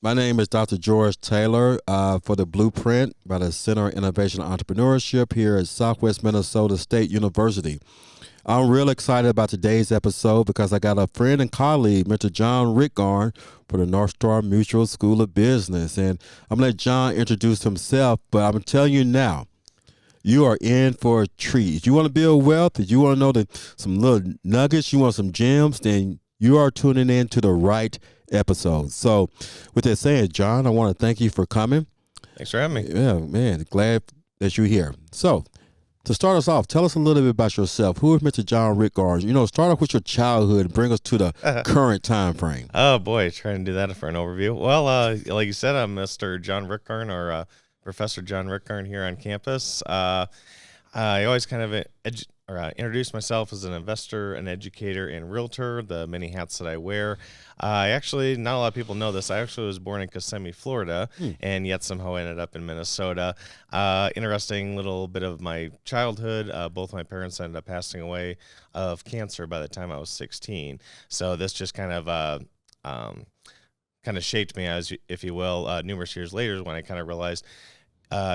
My name is Dr. George Taylor for the Blueprint by the Center of Innovation and Entrepreneurship here at Southwest Minnesota State University. I'm real excited about today's episode because I got a friend and colleague, Mr. John Rickgarn, for the North Star Mutual School of Business. And I'm going to let John introduce himself, but I'm telling you now, you are in for a treat. If you want to build wealth, if you want to know some little nuggets, you want some gems, then you are tuning in to the right episode. So, with that said, John, I want to thank you for coming. Thanks for having me. Yeah, man, glad that you're here. So, to start us off, tell us a little bit about yourself. Who is Mr. John Rickgarn? Start off with your childhood and bring us to the current time frame. Oh boy, trying to do that for an overview. Well, like you said, I'm Mr. John Rickgarn, or Professor John Rickgarn here on campus. I always kind of introduce myself as an investor, an educator, and realtor, the many hats that I wear. Not a lot of people know this, I actually was born in Kissimmee, Florida, and yet somehow ended up in Minnesota. Interesting little bit of my childhood. Both my parents ended up passing away of cancer by the time I was 16. So this just kind of shaped me, as if you will, numerous years later, when I kind of realized,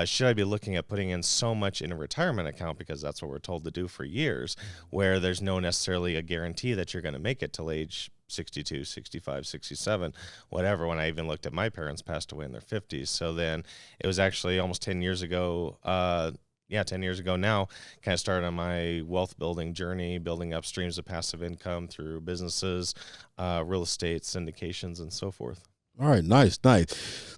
should I be looking at putting in so much in a retirement account, because that's what we're told to do for years, where there's no necessarily a guarantee that you're going to make it till age 62, 65, 67, whatever. When I even looked at my parents passed away in their 50s. So then it was actually almost 10 years ago, 10 years ago now, kind of started on my wealth building journey, building up streams of passive income through businesses, real estate, syndications, and so forth. All right, nice.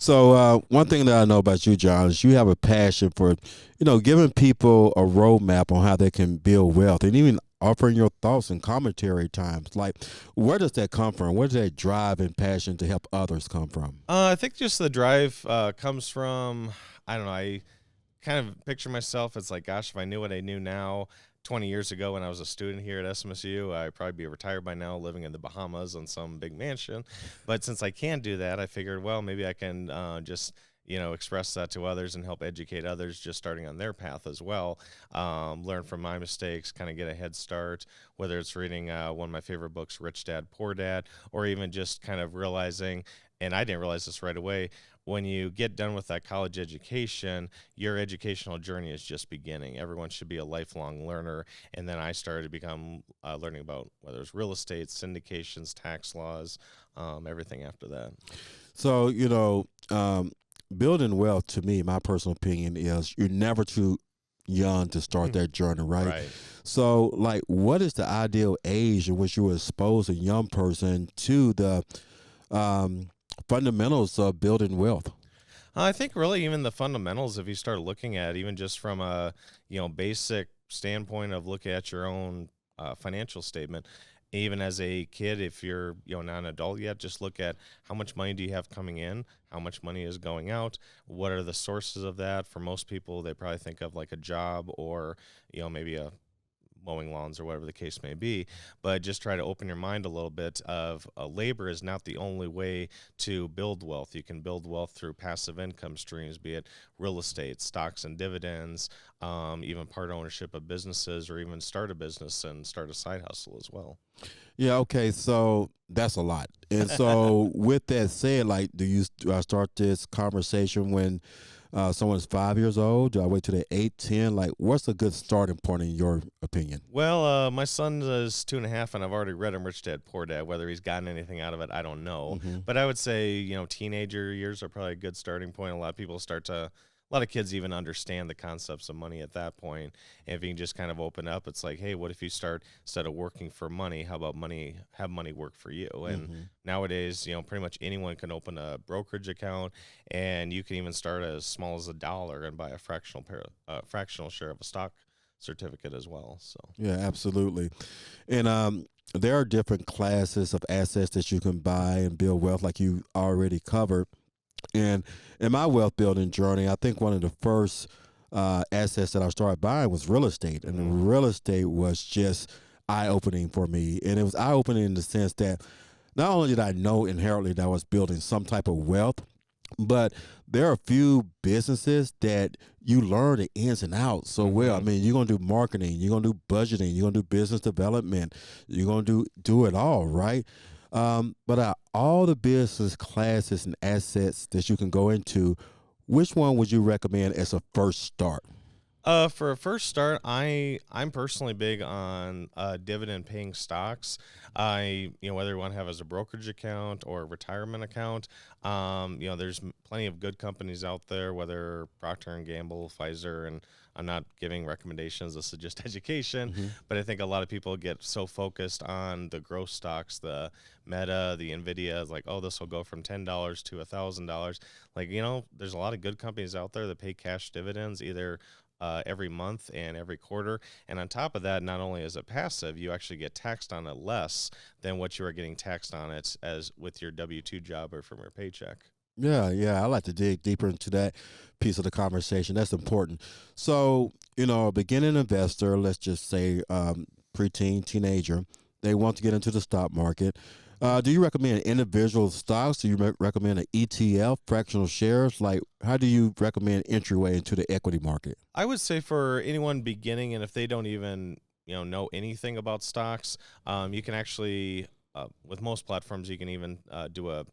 So one thing that I know about you, John, is you have a passion for, giving people a roadmap on how they can build wealth, and even offering your thoughts and commentary at times. Like, where does that come from? Where does that drive and passion to help others come from? I think just the drive comes from, I don't know, I kind of picture myself as like, gosh, if I knew what I knew now 20 years ago when I was a student here at SMSU, I'd probably be retired by now, living in the Bahamas on some big mansion. But since I can't do that, I figured, well, maybe I can just express that to others and help educate others just starting on their path as well. Learn from my mistakes, kind of get a head start, whether it's reading one of my favorite books, Rich Dad, Poor Dad, or even just kind of realizing, and I didn't realize this right away, when you get done with that college education, your educational journey is just beginning. Everyone should be a lifelong learner. And then I started to become learning about whether it's real estate, syndications, tax laws, everything after that. So, building wealth, to me, my personal opinion is you're never too young to start that journey, right? Right. So, like, what is the ideal age in which you would expose a young person to the fundamentals of building wealth? I think really even the fundamentals, if you start looking at even just from a basic standpoint of looking at your own financial statement, even as a kid, if you're not an adult yet, just look at how much money do you have coming in, how much money is going out, what are the sources of that. For most people, they probably think of like a job or maybe a mowing lawns or whatever the case may be, but just try to open your mind a little bit of labor is not the only way to build wealth. You can build wealth through passive income streams, be it real estate, stocks and dividends, even part ownership of businesses, or even start a business and start a side hustle as well. Yeah, okay, so that's a lot. And so with that said, like, do I start this conversation when someone's 5 years old? Do I wait till they're 8, 10? Like, what's a good starting point in your opinion? Well, my son is 2.5, and I've already read him Rich Dad, Poor Dad. Whether he's gotten anything out of it, I don't know. But I would say, teenager years are probably a good starting point. A lot of kids even understand the concepts of money at that point. And if you can just kind of open up, it's like, hey, what if you start, instead of working for money, how about have money work for you? And nowadays, pretty much anyone can open a brokerage account, and you can even start as small as $1 and buy a fractional share of a stock certificate as well. So Yeah, absolutely. And there are different classes of assets that you can buy and build wealth, like you already covered. And in my wealth building journey, I think one of the first assets that I started buying was real estate. And real estate was just eye opening for me. And it was eye opening in the sense that not only did I know inherently that I was building some type of wealth, but there are a few businesses that you learn the ins and outs so well. I mean, you're going to do marketing, you're going to do budgeting, you're going to do business development, you're going to do it all, right? But out of all the business classes and assets that you can go into, which one would you recommend as a first start? For a first start, I'm personally big on dividend paying stocks. Whether you want to have as a brokerage account or a retirement account, there's plenty of good companies out there, whether Procter and Gamble, Pfizer, and I'm not giving recommendations. This is just education, Hmm. but I think a lot of people get so focused on the growth stocks, the Meta, the Nvidia, like, oh, this will go from $10 to $1,000. Like, there's a lot of good companies out there that pay cash dividends either every month and every quarter. And on top of that, not only is it passive, you actually get taxed on it less than what you are getting taxed on it as with your W-2 job or from your paycheck. Yeah, yeah, I like to dig deeper into that piece of the conversation. That's important. So, a beginning investor, let's just say preteen, teenager, they want to get into the stock market. Do you recommend individual stocks? Do you recommend an ETF, fractional shares? Like, how do you recommend entryway into the equity market? I would say for anyone beginning, and if they don't even know anything about stocks, you can actually with most platforms you can even do a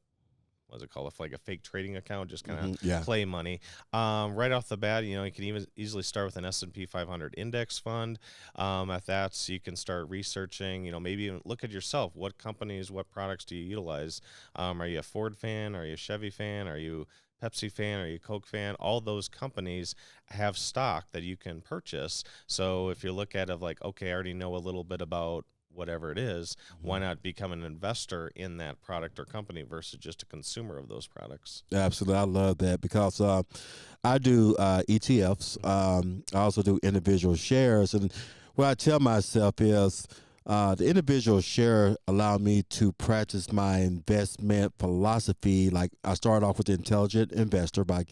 what's it called, like a fake trading account, just kind of Yeah. play money. Right off the bat, you can even easily start with an S&P 500 index fund. At that, so you can start researching. Maybe even look at yourself. What companies, what products do you utilize? Are you a Ford fan? Are you a Chevy fan? Are you Pepsi fan? Are you a Coke fan? All those companies have stock that you can purchase. So if you look at it like, okay, I already know a little bit about whatever it is, why Mhm. not become an investor in that product or company versus just a consumer of those products? Absolutely, I love that because I do ETFs. I also do individual shares, and what I tell myself is the individual share allowed me to practice my investment philosophy. Like I started off with the Intelligent Investor by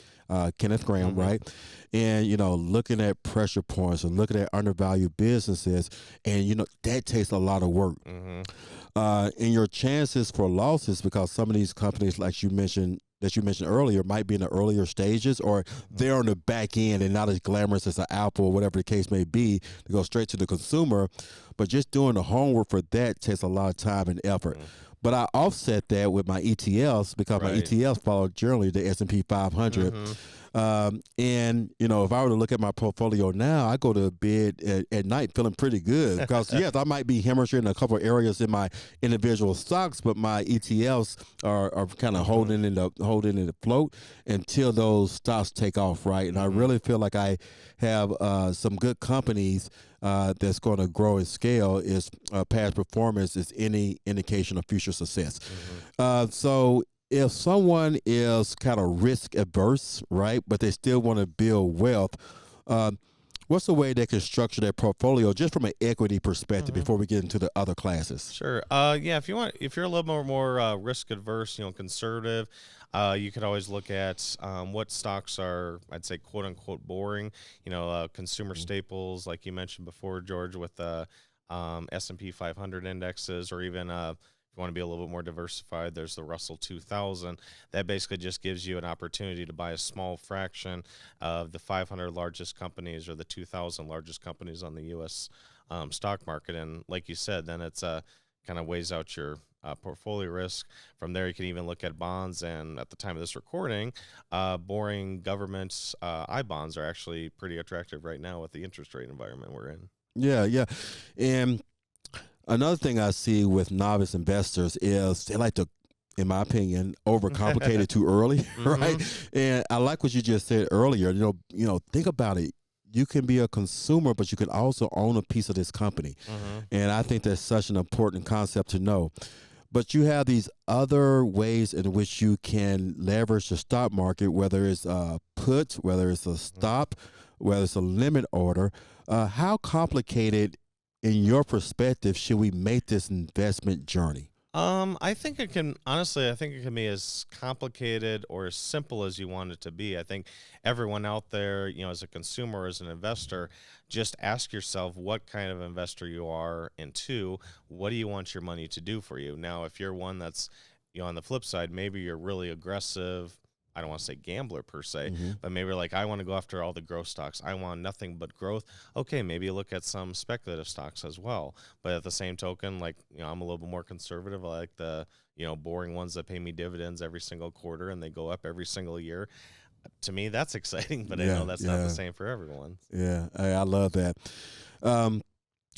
Kenneth Graham, Mm-hmm. right? And looking at pressure points and looking at undervalued businesses, and that takes a lot of work. Mm-hmm. And your chances for losses, because some of these companies, like you mentioned earlier, might be in the earlier stages, or they're on the back end and not as glamorous as an Apple or whatever the case may be to go straight to the consumer. But just doing the homework for that takes a lot of time and effort. Mm-hmm. But I offset that with my ETFs because my Right. ETFs follow generally the S&P 500. Mm-hmm. And if I were to look at my portfolio now, I go to bed at night feeling pretty good because yes, I might be hemorrhaging in a couple of areas in my individual stocks, but my ETFs are kind of Mm-hmm. holding it afloat until those stocks take off, right? And I Mm-hmm. really feel like I have some good companies that's going to grow and scale. Is past performance is any indication of future success. Mm-hmm. So if someone is kind of risk averse, right, but they still want to build wealth, um, what's the way they can structure their portfolio just from an equity perspective Mm-hmm. before we get into the other classes? Sure. Yeah. If you're a little more risk adverse, conservative, you could always look at what stocks are, I'd say, quote unquote, boring. Consumer staples, like you mentioned before, George, with the S&P 500 indexes, or even if you want to be a little bit more diversified, there's the Russell 2000. That basically just gives you an opportunity to buy a small fraction of the 500 largest companies or the 2,000 largest companies on the U.S. Stock market. And like you said, then it's kind of weighs out your portfolio risk. From there, you can even look at bonds. And at the time of this recording, boring government I bonds are actually pretty attractive right now with the interest rate environment we're in. Yeah, yeah. And another thing I see with novice investors is they like to, in my opinion, overcomplicate it too early, Mm-hmm. right? And I like what you just said earlier. Think about it. You can be a consumer, but you can also own a piece of this company. Mm-hmm. And I think that's such an important concept to know. But you have these other ways in which you can leverage the stock market, whether it's a put, whether it's a stop, whether it's a limit order. How complicated, in your perspective, should we make this investment journey? I think it can honestly. I think it can be as complicated or as simple as you want it to be. I think everyone out there, as a consumer, as an investor, just ask yourself what kind of investor you are, and two, what do you want your money to do for you? Now, if you're one that's, on the flip side, maybe you're really aggressive. I don't want to say gambler per se, Mm-hmm. but maybe like I want to go after all the growth stocks. I want nothing but growth. Okay, maybe look at some speculative stocks as well. But at the same token, like, I'm a little bit more conservative. I like the, boring ones that pay me dividends every single quarter and they go up every single year. To me, that's exciting, but I Yeah, know that's not the yeah, same for everyone. yeah. I love that. Um,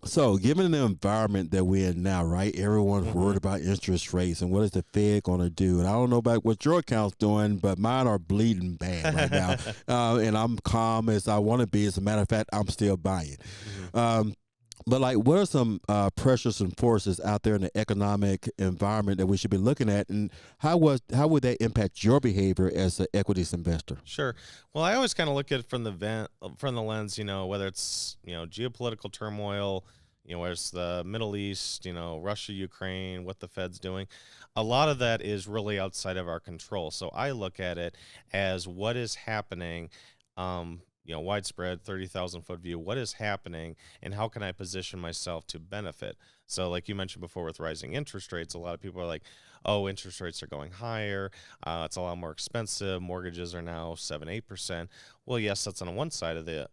So, given the environment that we're in now, right? Everyone's Hmm. worried about interest rates and what is the Fed going to do. And I don't know about what your account's doing, but mine are bleeding bad right now. And I'm calm as I want to be. As a matter of fact, I'm still buying. Hmm. Um, but like, what are some pressures and forces out there in the economic environment that we should be looking at, and how would that impact your behavior as an equities investor? Sure. Well, I always kind of look at it from the lens, whether it's geopolitical turmoil, whether it's the Middle East, Russia, Ukraine, what the Fed's doing. A lot of that is really outside of our control. So I look at it as what is happening. Widespread 30,000 foot view. What is happening, and how can I position myself to benefit? So, like you mentioned before, with rising interest rates, a lot of people are like, "Oh, interest rates are going higher. It's a lot more expensive. Mortgages are now 7, 8%." Well, yes, that's on one side of the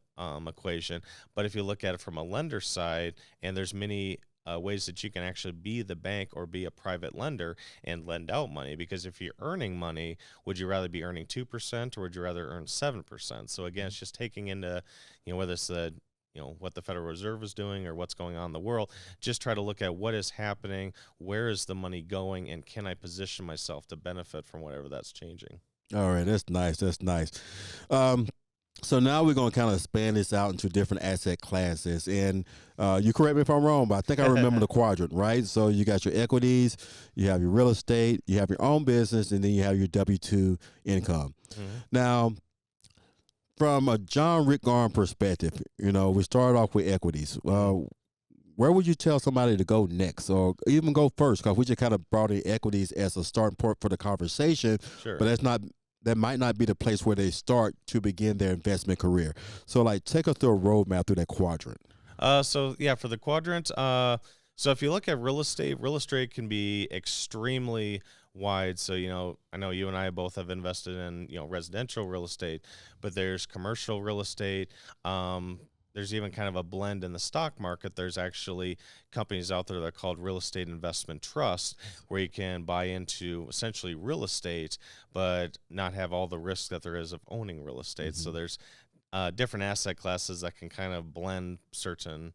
equation. But if you look at it from a lender side, and there's many ways that you can actually be the bank or be a private lender and lend out money. Because if you're earning money, would you rather be earning 2% or would you rather earn 7%? So again, it's just taking into, whether it's the what the Federal Reserve is doing or what's going on in the world. Just try to look at what is happening, where is the money going, and can I position myself to benefit from whatever that's changing. All right, that's nice. That's nice. Um, So now we're going to kind of expand this out into different asset classes. And you correct me if I'm wrong, but I think I remember the quadrant, right? So you got your equities, you have your real estate, you have your own business, and then you have your W-2 income. Hmm. Now, from a John Rickgarn perspective, we started off with equities. Where would you tell somebody to go next, or even go first? Because we just kind of brought in equities as a starting point for the conversation, but Sure. that might not be the place where they start to begin their investment career. So, like, take us through a roadmap through that quadrant. So yeah, for the quadrant, so if you look at real estate can be extremely wide. So, I know you and I both have invested in, residential real estate, but there's commercial real estate. There's even kind of a blend in the stock market. There's actually companies out there that are called real estate investment trust, where you can buy into essentially real estate, but not have all the risk that there is of owning real estate. So Hmm. there's different asset classes that can kind of blend certain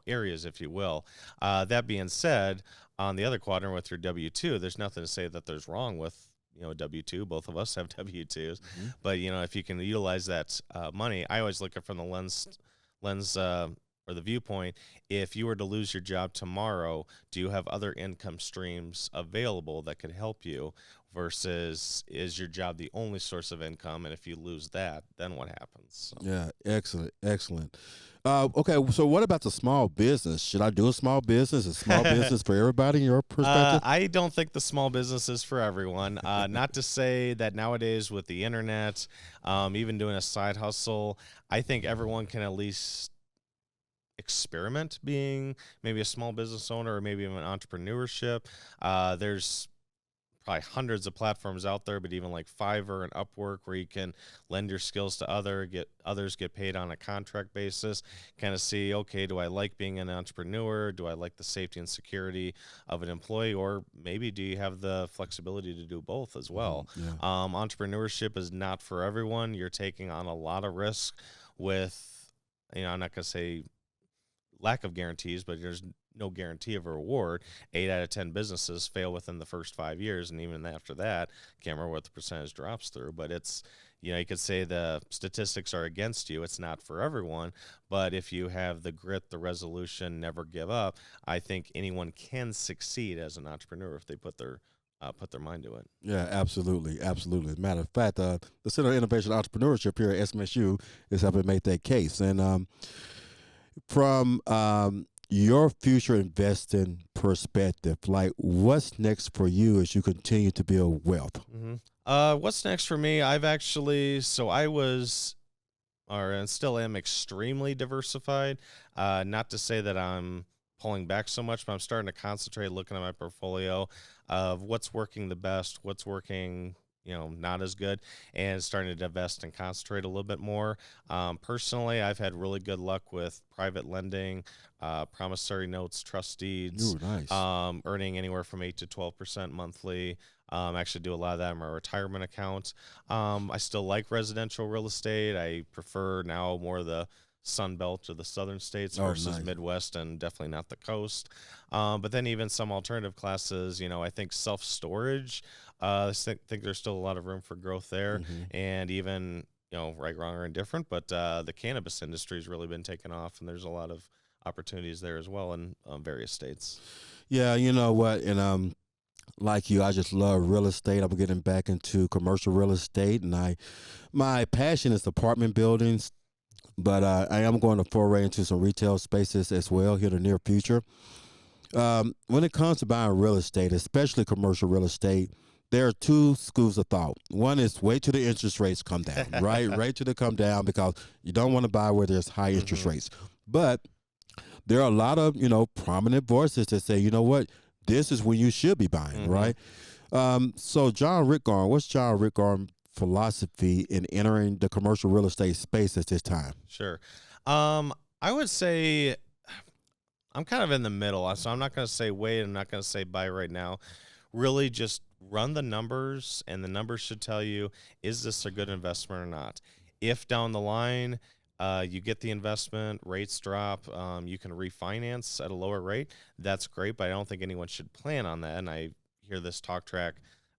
areas, if you will. That being said, on the other quadrant with your W-2, there's nothing to say that there's wrong with W-2. Both of us have W-2s, Hmm. but if you can utilize that money, I always look at from the lens or the viewpoint. If you were to lose your job tomorrow, do you have other income streams available that could help you? Versus, is your job the only source of income? And if you lose that, then what happens? So. Yeah, excellent, excellent. Okay, so what about the small business? Should I do a small business? Is small business for everybody in your perspective? I don't think the small business is for everyone. Not to say that nowadays with the internet, even doing a side hustle, I think everyone can at least experiment being maybe a small business owner or maybe even entrepreneurship. There's probably hundreds of platforms out there, but even like Fiverr and Upwork, where you can lend your skills to others get paid on a contract basis. Kind of see, okay, do I like being an entrepreneur? Do I like the safety and security of an employee? Or maybe do you have the flexibility to do both as Mhm. well? Yeah. Entrepreneurship is not for everyone. You're taking on a lot of risk with, I'm not going to say lack of guarantees, but there's no guarantee of a reward. 8 out of 10 businesses fail within the first 5 years, and even after that, can't remember what the percentage drops through. But it's, you could say the statistics are against you. It's not for everyone, but if you have the grit, the resolution, never give up, I think anyone can succeed as an entrepreneur if they put their mind to it. Yeah, absolutely, absolutely. Matter of fact, the Center of Innovation and Entrepreneurship here at SMSU is helping make that case. And from your future investing perspective, like, what's next for you as you continue to build wealth? Hmm. What's next for me? I was, or and still am, extremely diversified. Not to say that I'm pulling back so much, but I'm starting to concentrate, looking at my portfolio of what's working the best, what's working not as good, and starting to divest and concentrate a little bit more. Personally, I've had really good luck with private lending, promissory notes, trust deeds, Ooh, nice. earning anywhere from 8 to 12% monthly. Actually, do a lot of that in my retirement account. I still like residential real estate. I prefer now more of the Sun Belt or the southern states Oh, versus nice. Midwest, and definitely not the coast. But then even some alternative classes, I think self storage. I think there's still a lot of room for growth there, Hmm. and even right, wrong, or indifferent. But the cannabis industry has really been taken off, and there's a lot of opportunities there as well in various states. Yeah, you know what? And like you, I just love real estate. I'm getting back into commercial real estate, and my passion is apartment buildings. But I am going to foray into some retail spaces as well here in the near future. When it comes to buying real estate, especially commercial real estate, there are two schools of thought. One is wait till the interest rates come down, right? Wait till they come down because you don't want to buy where there's high interest Hmm. rates. But there are a lot of prominent voices that say, you know what, this is when you should be buying, Hmm. right? So John Rickgarn, what's John Rickgarn philosophy in entering the commercial real estate space at this time? Sure. I would say I'm kind of in the middle, so I'm not going to say wait. I'm not going to say buy right now. Really, just run the numbers, and the numbers should tell you, is this a good investment or not? If down the line you get the investment, rates drop, you can refinance at a lower rate, that's great, but I don't think anyone should plan on that. And I hear this talk track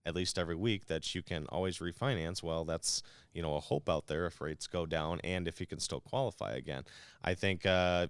at least every week that you can always refinance. Well, that's a hope out there if rates go down and if you can still qualify again. I think I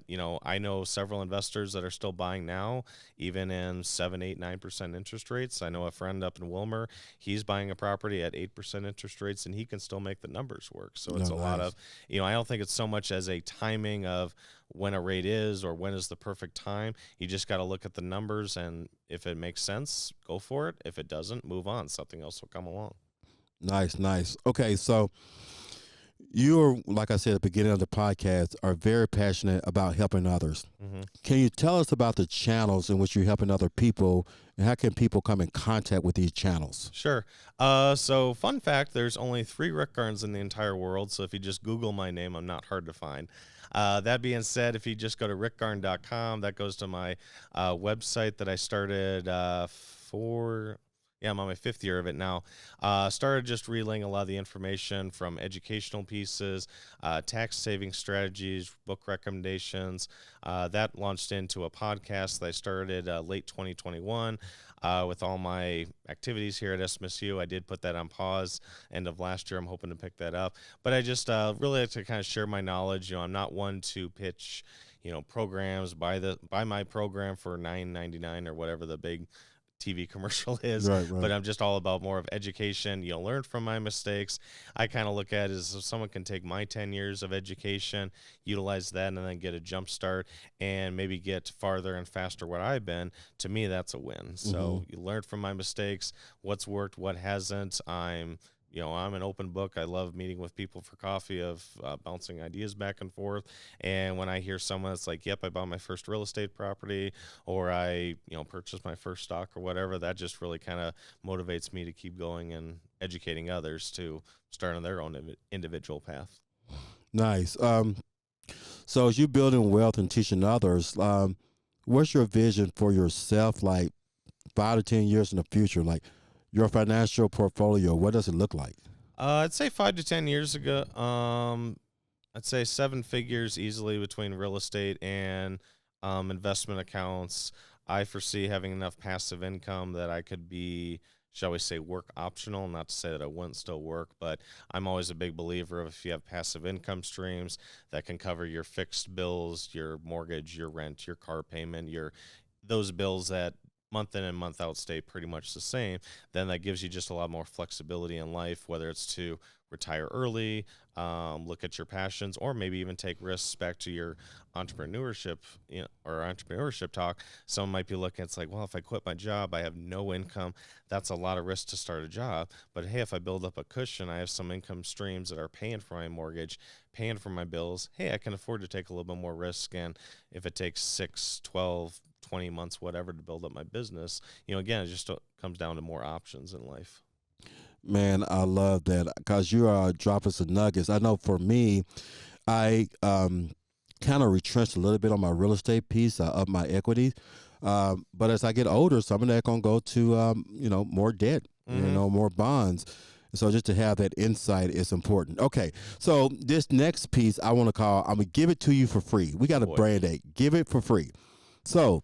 know several investors that are still buying now, even in 7, 8, 9% interest rates. I know a friend up in Wilmer, he's buying a property at 8% interest rates, and he can still make the numbers work. So it's No, a lot nice. of, I don't think it's so much as a timing of when a rate is or when is the perfect time. You just got to look at the numbers, and if it makes sense, go for it. If it doesn't, move on. Something else will come along. Nice, nice. Okay, so you're, like I said at the beginning of the podcast, are very passionate about helping others. Hmm. Can you tell us about the channels in which you're helping other people, and how can people come in contact with these channels? Sure. So fun fact, there's only 3 Rickgarns in the entire world. So if you just Google my name, I'm not hard to find. That being said, if you just go to rickgarn.com, that goes to my website that I started I'm on my 5th year of it now. Started just relaying a lot of the information from educational pieces, tax saving strategies, book recommendations. That launched into a podcast that I started late 2021. With all my activities here at SMSU, I did put that on pause end of last year. I'm hoping to pick that up. But I just really like to kind of share my knowledge. I'm not one to pitch, programs. Buy my program for $9.99 or whatever the big TV commercial is, Right, but right. I'm just all about more of education. You'll learn from my mistakes. I kind of look at it as if someone can take my 10 years of education, utilize that, and then get a jump start and maybe get farther and faster where I've been. To me, that's a win. Hmm. So you learn from my mistakes, what's worked, what hasn't. I'm an open book. I love meeting with people for coffee, of bouncing ideas back and forth. And when I hear someone that's like, "Yep, I bought my first real estate property," or I, purchased my first stock or whatever, that just really kind of motivates me to keep going and educating others to start on their own individual path. Nice. So as you building wealth and teaching others, what's your vision for yourself, like 5 to 10 years in the future? Like your financial portfolio, what does it look like? I'd say 5 to 10 years ago. I'd say 7 figures easily between real estate and investment accounts. I foresee having enough passive income that I could be, shall we say, work optional. Not to say that I wouldn't still work, but I'm always a big believer of if you have passive income streams that can cover your fixed bills, your mortgage, your rent, your car payment, your those bills that month in and month out stay pretty much the same, then that gives you just a lot more flexibility in life, whether it's to retire early, look at your passions, or maybe even take risks. Back to your entrepreneurship, or entrepreneurship talk. Someone might be looking, it's like, well, if I quit my job, I have no income. That's a lot of risk to start a job. But hey, if I build up a cushion, I have some income streams that are paying for my mortgage, paying for my bills. Hey, I can afford to take a little bit more risk. And if it takes 6, 12, 20 months, whatever, to build up my business, again, it just comes down to more options in life. Man, I love that because you are dropping some nuggets. I know for me, I kind of retrenched a little bit on my real estate piece, up my equity. But as I get older, some of that gonna go to more debt, Mm-hmm. more bonds. So just to have that insight is important. Okay, so this next piece I want to call. I'm gonna give it to you for free. We got Oh a boy. brand date. Give it for free. So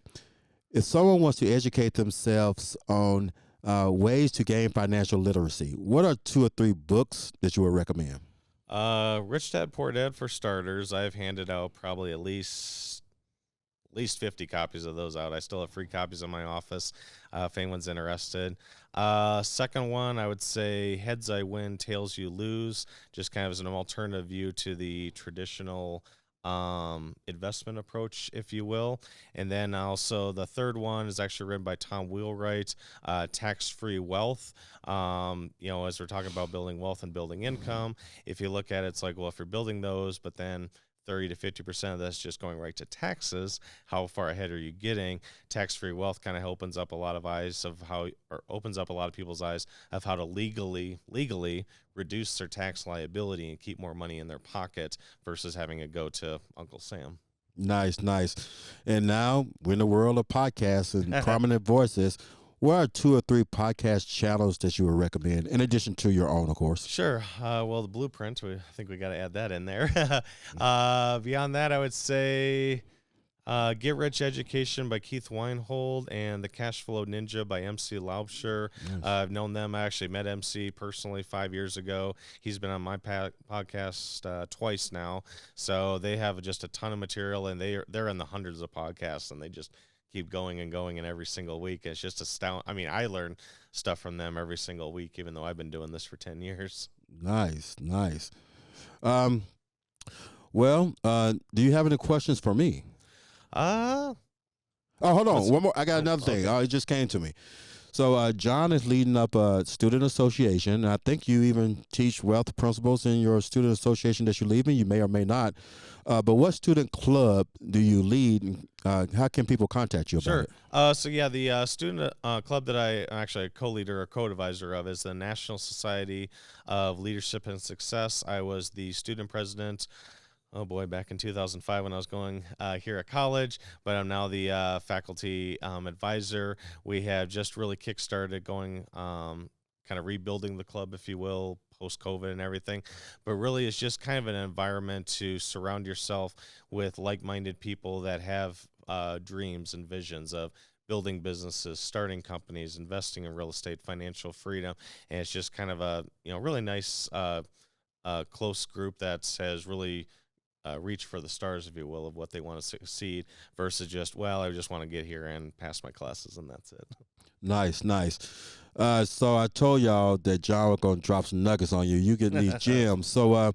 if someone wants to educate themselves on ways to gain financial literacy, what are 2 or 3 books that you would recommend? Rich Dad Poor Dad for starters. I've handed out probably at least 50 copies of those out. I still have free copies in my office if anyone's interested. Second one, I would say Heads I Win, Tails You Lose, just kind of as an alternative view to the traditional investment approach, if you will. And then also the third one is actually written by Tom Wheelwright, Tax-Free Wealth. As we're talking about building wealth and building income, if you look at it, it's like, well, if you're building those, but then 30 to 50% of that's just going right to taxes. How far ahead are you getting? Tax-free wealth kind of opens up a lot of opens up a lot of people's eyes of how to legally reduce their tax liability and keep more money in their pocket versus having it go to Uncle Sam. Nice, nice. And now we're in the world of podcasts and prominent voices. What are 2 or 3 podcast channels that you would recommend, in addition to your own, of course? Sure. Well, the blueprint, I think we got to add that in there. Beyond that, I would say Get Rich Education by Keith Weinhold and The Cash Flow Ninja by MC Laubscher. Nice. I've known them. I actually met MC personally 5 years ago. He's been on my podcast twice now. So they have just a ton of material, and they're in the hundreds of podcasts, and they just keep going and going in every single week. It's just astounding. I mean, I learn stuff from them every single week, even though I've been doing this for 10 years. Nice, nice. Um, do you have any questions for me? Uh, Oh, hold on. What's- One more. I got another thing. okay. It just came to me. So John is leading up a student association. And I think you even teach wealth principles in your student association that you're leaving. You may or may not. But what student club do you lead? How can people contact you about Sure. it? The student club that I'm actually a co-leader or co-advisor of is the National Society of Leadership and Success. I was the student president. Oh boy, back in 2005 when I was going here at college, but I'm now the faculty advisor. We have just really kickstarted going, kind of rebuilding the club, if you will, post COVID and everything. But really, it's just kind of an environment to surround yourself with like-minded people that have dreams and visions of building businesses, starting companies, investing in real estate, financial freedom, and it's just kind of a really nice close group that has really reach for the stars, if you will, of what they want to succeed versus just, well, I just want to get here and pass my classes and that's it. Nice, nice. So I told y'all that John was going to drop some nuggets on you. You getting these gems. So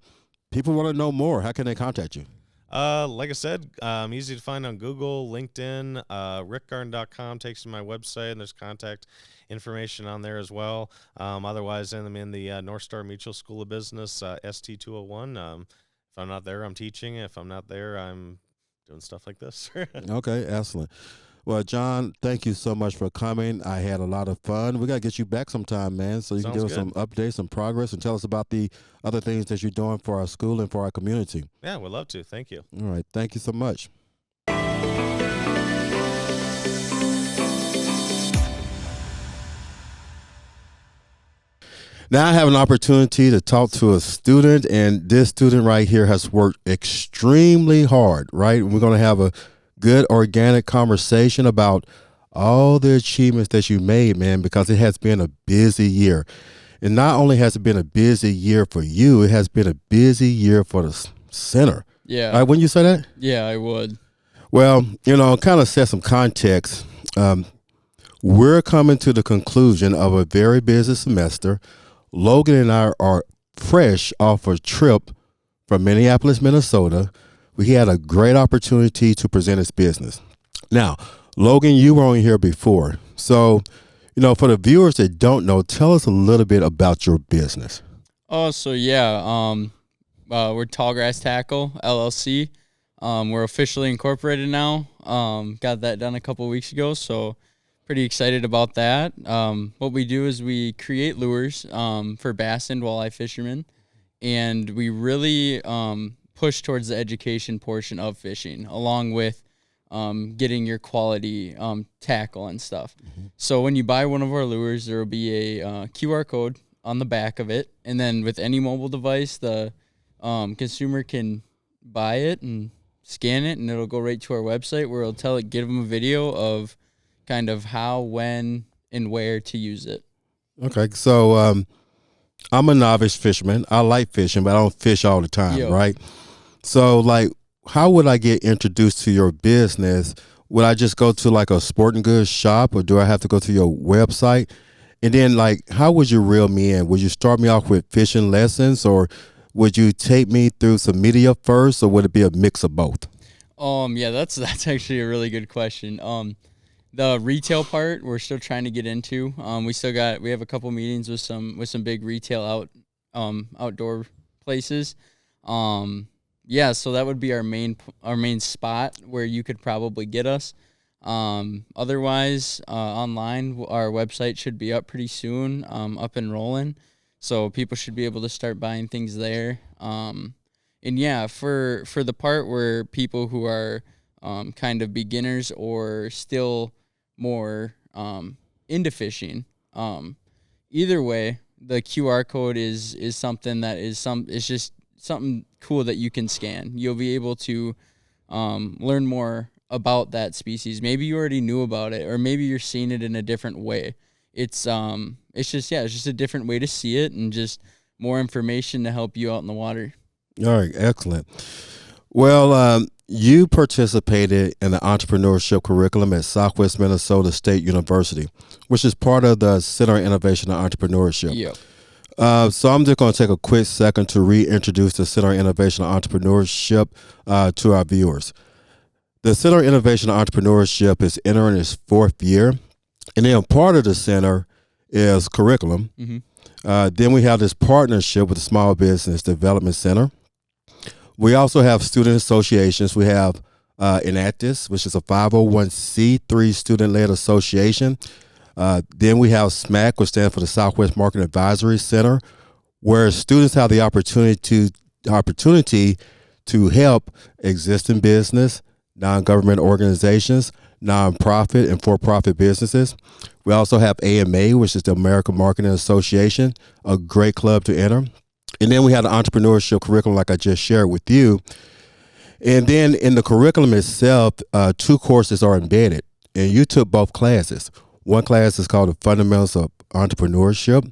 people want to know more. How can they contact you? Like I said, easy to find on Google, LinkedIn, rickgarn.com takes you to my website, and there's contact information on there as well. Otherwise, I'm in the North Star Mutual School of Business, ST201. If I'm not there, I'm teaching. If I'm not there, I'm doing stuff like this. Okay, excellent. Well, John, thank you so much for coming. I had a lot of fun. We got to get you back sometime, man, so you can Sounds give us some updates, some progress, and tell us about the other things that you're doing for our school and for our community. Yeah, we'd love to. Thank you. All right. Thank you so much. Now I have an opportunity to talk to a student, and this student right here has worked extremely hard, right? And we're going to have a good organic conversation about all the achievements that you made, man, because it has been a busy year. And not only has it been a busy year for you, it has been a busy year for the center. Yeah. Right, wouldn't you say that? Yeah, I would. Well, kind of set some context. We're coming to the conclusion of a very busy semester. Logan and I are fresh off a trip from Minneapolis, Minnesota. We had a great opportunity to present his business. Now, Logan, you were on here before. So, for the viewers that don't know, tell us a little bit about your business. Oh, so yeah, we're Tallgrass Tackle, LLC. We're officially incorporated now. Got that done a couple weeks ago, so pretty excited about that. What we do is we create lures for bass and walleye fishermen, and we really push towards the education portion of fishing, along with getting your quality tackle and stuff. So when you buy one of our lures, there will be a QR code on the back of it, and then with any mobile device, the consumer can buy it and scan it, and it'll go right to our website where it'll give them a video of kind of how, when, and where to use it. Okay, so I'm a novice fisherman. I like fishing, but I don't fish all the time, Yep. right? So, like, how would I get introduced to your business? Would I just go to like a sporting goods shop, or do I have to go to your website? And then, like, how would you reel me in? Would you start me off with fishing lessons, or would you take me through some media first, or would it be a mix of both? Yeah, that's actually a really good question. The retail part we're still trying to get into. We have a couple meetings with some big retail outdoor places. Yeah, so that would be our main spot where you could probably get us. Otherwise, online, our website should be up pretty soon, up and rolling. So people should be able to start buying things there. And yeah, for the part where people who are kind of beginners or still more into fishing, either way, the QR code is something that is just something cool that you can scan. You'll be able to learn more about that species. Maybe you already knew about it, or maybe you're seeing it in a different way. It's just a different way to see it, and just more information to help you out in the water. All right, excellent. Well, you participated in the entrepreneurship curriculum at Southwest Minnesota State University, which is part of the Center of Innovation and Entrepreneurship. Yep. So I'm just going to take a quick second to reintroduce the Center of Innovation and Entrepreneurship to our viewers. The Center of Innovation and Entrepreneurship is entering its 4th year, and then part of the center is curriculum. Mm-hmm. Then we have this partnership with the Small Business Development Center. We also have student associations. We have Enactus, which is a 501c3 student-led association. Then we have SMAC, which stands for the Southwest Marketing Advisory Center, where students have the opportunity to help existing business, non-government organizations, nonprofit and for-profit businesses. We also have AMA, which is the American Marketing Association, a great club to enter. And then we have the entrepreneurship curriculum, like I just shared with you. And then in the curriculum itself, 2 courses are embedded, and you took both classes. One class is called the Fundamentals of Entrepreneurship,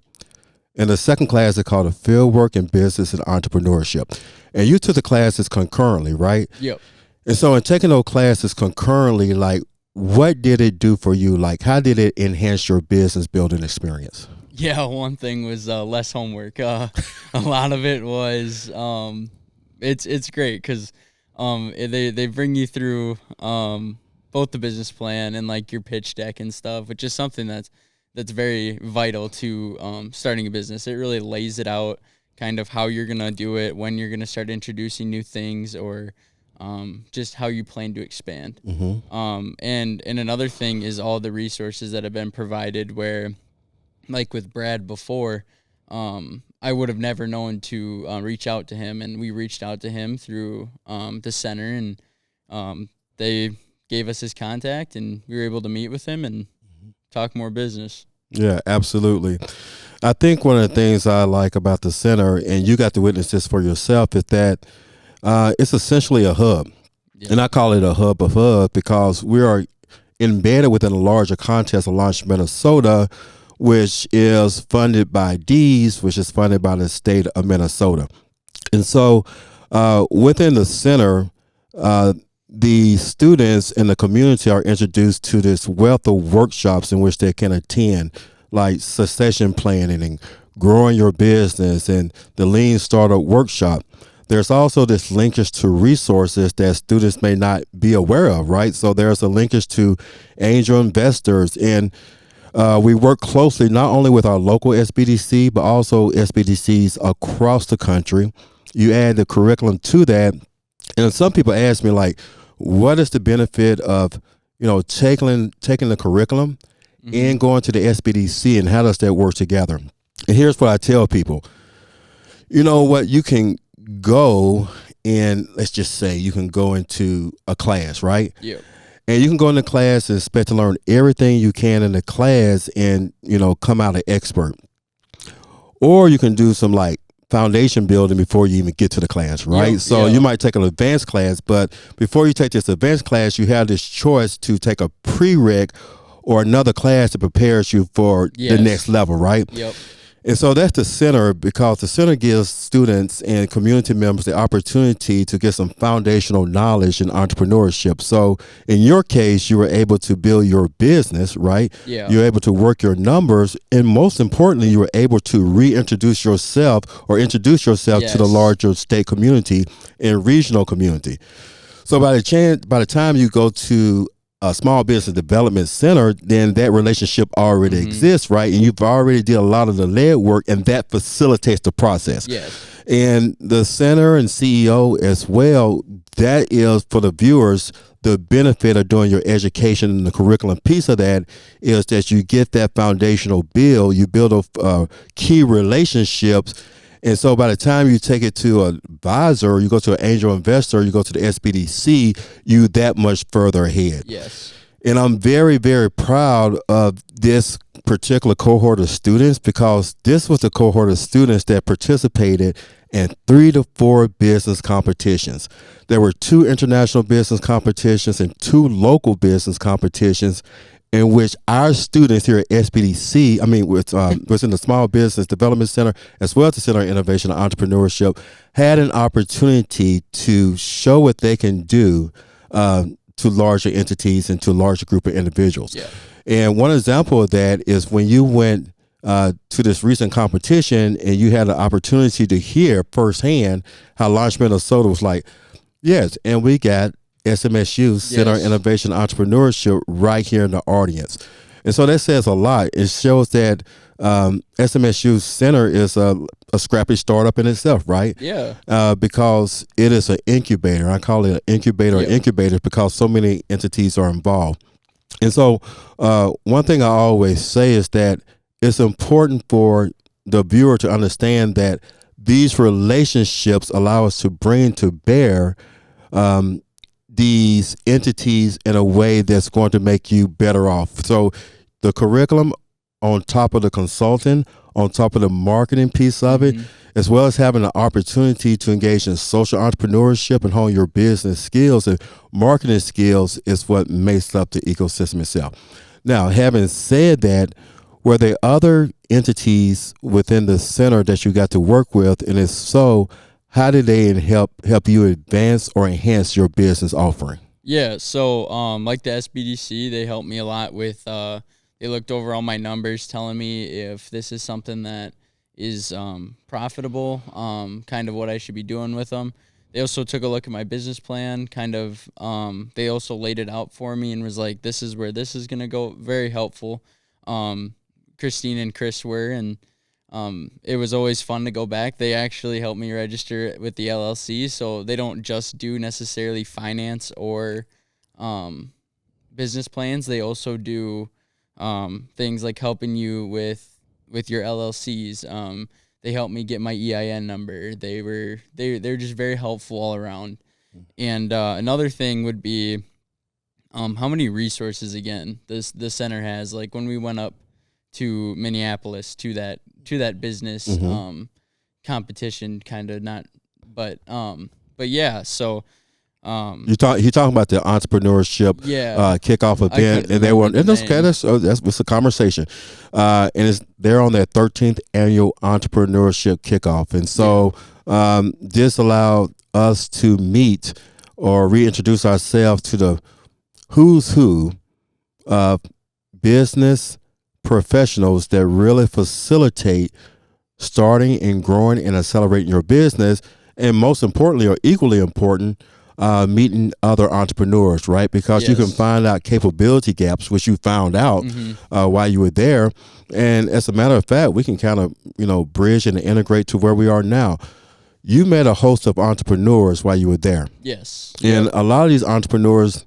and the second class is called the Fieldwork in Business and Entrepreneurship. And you took the classes concurrently, right? Yep. And so in taking those classes concurrently, like, what did it do for you? Like, how did it enhance your business building experience? Yeah, one thing was less homework. A lot of it was it's great because they bring you through both the business plan and like your pitch deck and stuff, which is something that's very vital to starting a business. It really lays it out, kind of how you're gonna do it, when you're gonna start introducing new things, or just how you plan to expand. Mm-hmm. And another thing is all the resources that have been provided, where, like with Brad before, I would have never known to reach out to him, and we reached out to him through the center, and they gave us his contact, and we were able to meet with him and talk more business. Yeah, absolutely. I think one of the things I like about the center, and you got to witness this for yourself, is that it's essentially a hub. Yeah. And I call it a hub of hubs because we are embedded within a larger contest of Launch Minnesota, which is funded by D's, which is funded by the state of Minnesota. And so within the center, the students in the community are introduced to this wealth of workshops in which they can attend, like succession planning and growing your business and the Lean Startup Workshop. There's also this linkage to resources that students may not be aware of, right? So there's a linkage to angel investors, and we work closely not only with our local SBDC, but also SBDCs across the country. You add the curriculum to that, and some people ask me, like, what is the benefit of, taking the curriculum and going to the SBDC, and how does that work together? And here's what I tell people. You know what? You can go and let's just say you can go into a class, right? Yeah. And you can go into class and expect to learn everything you can in the class and, come out an expert. Or you can do some like foundation building before you even get to the class, right? Yep, So yeah. you might take an advanced class, but before you take this advanced class, you have this choice to take a prereq or another class that prepares you for Yes. the next level, right? Yep. And so that's the center, because the center gives students and community members the opportunity to get some foundational knowledge in entrepreneurship. So in your case, you were able to build your business, right? Yeah. You're able to work your numbers. And most importantly, you were able to reintroduce yourself or introduce yourself to the Yes. larger state community and regional community. So by the time you go to a small business development center, then that relationship already exists, right? And you've already did a lot of the lead work, and that facilitates the process. Yes. And the center and CEO as well, that is for the viewers, the benefit of doing your education and the curriculum piece of that is that you get that foundational build, you build key relationships. And so by the time you take it to an advisor, you go to an angel investor, you go to the SBDC, you that much further ahead. Yes. And I'm very, very proud of this particular cohort of students, because this was the cohort of students that participated in 3 to 4 business competitions. There were 2 international business competitions and 2 local business competitions, in which our students here at SBDC, within the Small Business Development Center, as well as the Center of Innovation and Entrepreneurship, had an opportunity to show what they can do to larger entities and to a larger group of individuals. Yeah. And one example of that is when you went to this recent competition and you had an opportunity to hear firsthand how Launch Minnesota was like, yes, and we got SMSU, Center of Yes. Innovation and Entrepreneurship, right here in the audience. And so that says a lot. It shows that SMSU Center is a scrappy startup in itself, right? Yeah. Because it is an incubator. I call it an incubator of Yep. incubators because so many entities are involved. And so one thing I always say is that it's important for the viewer to understand that these relationships allow us to bring to bear these entities in a way that's going to make you better off. So the curriculum on top of the consulting, on top of the marketing piece of it, as well as having the opportunity to engage in social entrepreneurship and hone your business skills and marketing skills is what makes up the ecosystem itself. Now, having said that, were there other entities within the center that you got to work with? And if so, how did they help you advance or enhance your business offering? Yeah, so like the SBDC, they helped me a lot with they looked over all my numbers, telling me if this is something that is profitable, kind of what I should be doing with them. They also took a look at my business plan, they also laid it out for me and was like, this is where this is going to go. Very helpful. Christine and Chris were, and it was always fun to go back. They actually helped me register with the LLC, so they don't just do necessarily finance or business plans. They also do things like helping you with your LLCs. They helped me get my EIN number. They're just very helpful all around. And another thing would be how many resources again the center has. Like when we went up to Minneapolis to that business competition, kind of not, but yeah. So you talking about the entrepreneurship kickoff event, and they were, and that's okay. That's a conversation, and they're on their 13th annual entrepreneurship kickoff, and so this allowed us to meet or reintroduce ourselves to the who's who of business professionals that really facilitate starting and growing and accelerating your business, and most importantly, or equally important, meeting other entrepreneurs, right? Because you can find out capability gaps, which you found out while you were there, and as a matter of fact, we can kind of bridge and integrate to where we are now. You met a host of entrepreneurs while you were there. Yes. And a lot of these entrepreneurs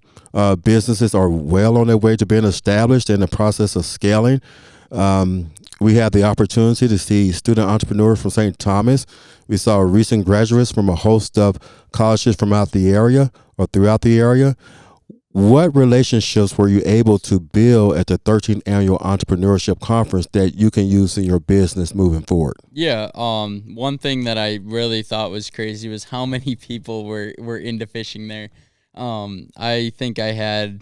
businesses are well on their way to being established in the process of scaling. We had the opportunity to see student entrepreneurs from St. Thomas. We saw recent graduates from a host of colleges from out the area or throughout the area. What relationships were you able to build at the 13th Annual Entrepreneurship Conference that you can use in your business moving forward? Yeah, one thing that I really thought was crazy was how many people were into fishing there. I think I had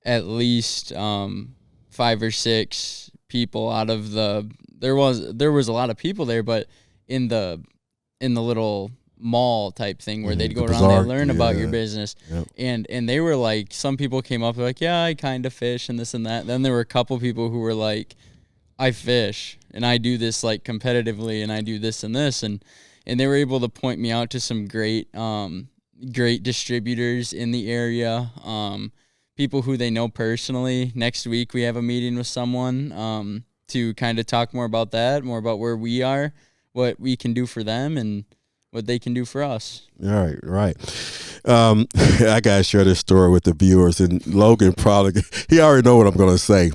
at least 5 or 6 people out of there was a lot of people there, but in the little mall type thing where they'd go around, bazaar, they learn about your business. Yep. And they were like, some people came up like, yeah, I kind of fish and this and that. Then there were a couple people who were like, I fish and I do this like competitively and I do this and this, and they were able to point me out to some great distributors in the area, people who they know personally. Next week we have a meeting with someone to kind of talk more about that, more about where we are, what we can do for them, and what they can do for us. All right. I gotta share this story with the viewers, and Logan probably he already know what I'm gonna say.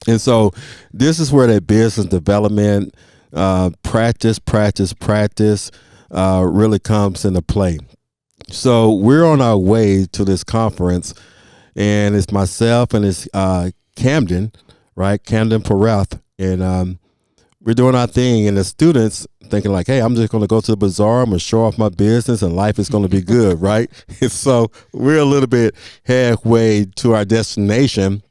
And so this is where that business development practice really comes into play. So we're on our way to this conference, and it's myself and it's Camden, right? Camden Parath, and we're doing our thing, and the students thinking like, hey, I'm just going to go to the bazaar, I'm going to show off my business, and life is going to be good, right? And so we're a little bit halfway to our destination,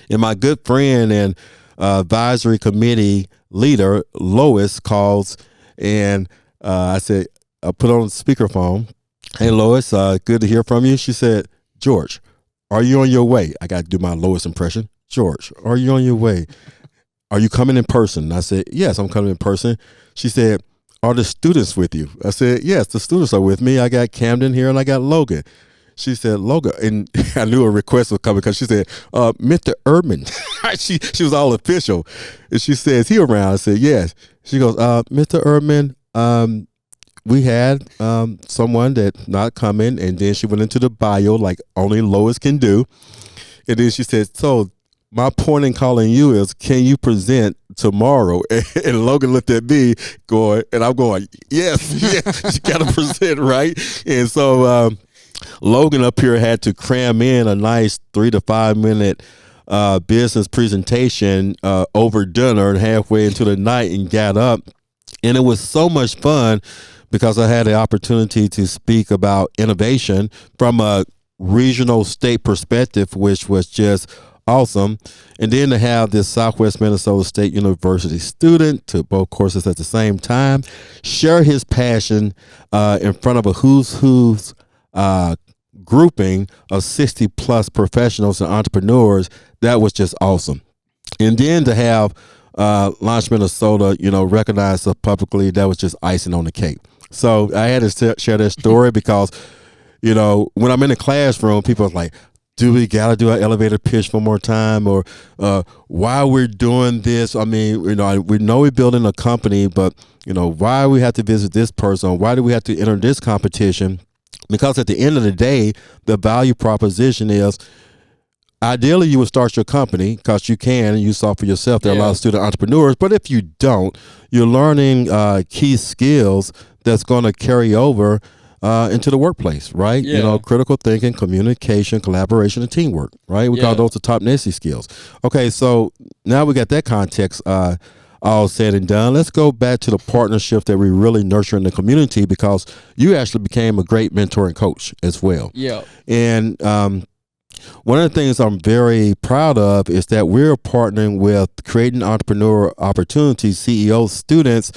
and my good friend and advisory committee leader, Lois, calls, and I said, I put on speakerphone. Hey, Lois, good to hear from you. She said, George, are you on your way? I got to do my Lois impression. George, are you on your way? Are you coming in person? I said, yes, I'm coming in person. She said, are the students with you? I said, yes, the students are with me. I got Camden here and I got Logan. She said, Logan, and I knew a request was coming because she said, Mr. Erdman. she was all official. And she said, is he around? I said, yes. She goes, Mr. Erdman, we had someone that not coming, and then she went into the bio like only Lois can do. And then she said, so my point in calling you is, can you present tomorrow? And Logan looked at me going, and I'm going, yes, you got to present, right? And so Logan up here had to cram in a nice 3 to 5 minute business presentation over dinner and halfway into the night, and got up. And it was so much fun because I had the opportunity to speak about innovation from a regional state perspective, which was just awesome. And then to have this Southwest Minnesota State University student to both courses at the same time share his passion in front of a who's grouping of 60 plus professionals and entrepreneurs, that was just awesome. And then to have Launch Minnesota, recognize us publicly, that was just icing on the cake. So I had to share that story because, when I'm in the classroom, people are like, do we got to do an elevator pitch one more time? Or why we're doing this? I mean, we know we're building a company, but, why we have to visit this person? Why do we have to enter this competition? Because at the end of the day, the value proposition is, ideally, you would start your company because you can, and you saw for yourself there are a lot of student entrepreneurs. But if you don't, you're learning key skills that's going to carry over into the workplace, right? Yeah. Critical thinking, communication, collaboration, and teamwork, right? We call those the top NESI skills. Okay, so now we got that context all said and done. Let's go back to the partnership that we really nurture in the community, because you actually became a great mentor and coach as well. Yeah. And one of the things I'm very proud of is that we're partnering with Creating Entrepreneur Opportunities, CEO students,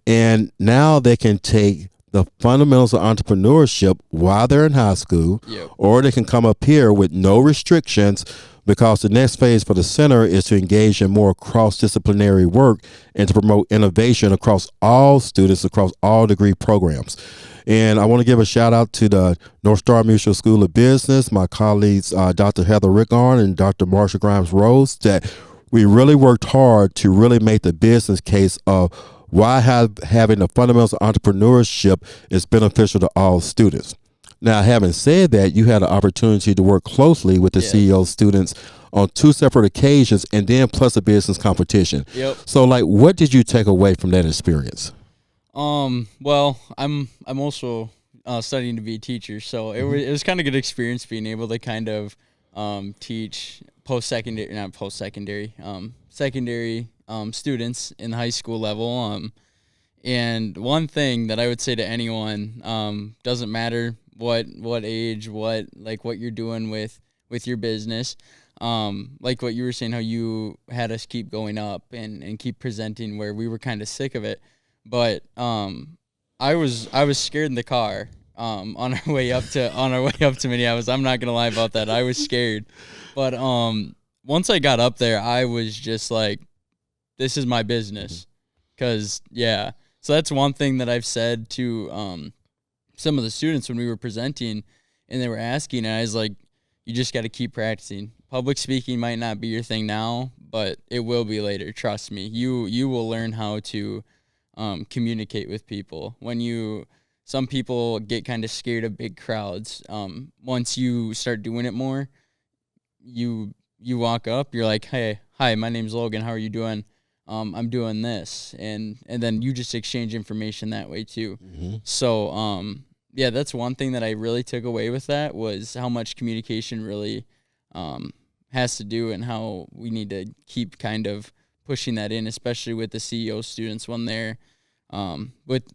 and now they can take the fundamentals of entrepreneurship while they're in high school, or they can come up here with no restrictions, because the next phase for the center is to engage in more cross-disciplinary work and to promote innovation across all students, across all degree programs. And I want to give a shout out to the North Star Mutual School of Business, my colleagues, Dr. Heather Rickgarn and Dr. Marsha Grimes-Rose, that we really worked hard to really make the business case of why having the fundamentals of entrepreneurship is beneficial to all students. Now, having said that, you had an opportunity to work closely with the Yes. CEO students on 2 separate occasions, and then plus a business competition. Yep. So, like, what did you take away from that experience? Well, I'm also studying to be a teacher, so it was kind of good experience being able to kind of teach secondary students in the high school level. And one thing that I would say to anyone, doesn't matter what age, what you're doing with your business. Like what you were saying, how you had us keep going up and keep presenting, where we were kind of sick of it. But I was scared in the car on our way up to Minneapolis. I'm not gonna lie about that. I was scared, but once I got up there, I was just like, this is my business, cause yeah. So that's one thing that I've said to some of the students when we were presenting, and they were asking, and I was like, you just got to keep practicing. Public speaking might not be your thing now, but it will be later. Trust me. You will learn how to communicate with people. Some people get kind of scared of big crowds. Once you start doing it more, you walk up, you're like, hey, hi, my name's Logan. How are you doing? I'm doing this, and then you just exchange information that way too. So yeah, that's one thing that I really took away with that, was how much communication really has to do, and how we need to keep kind of pushing that in, especially with the CEO students when they're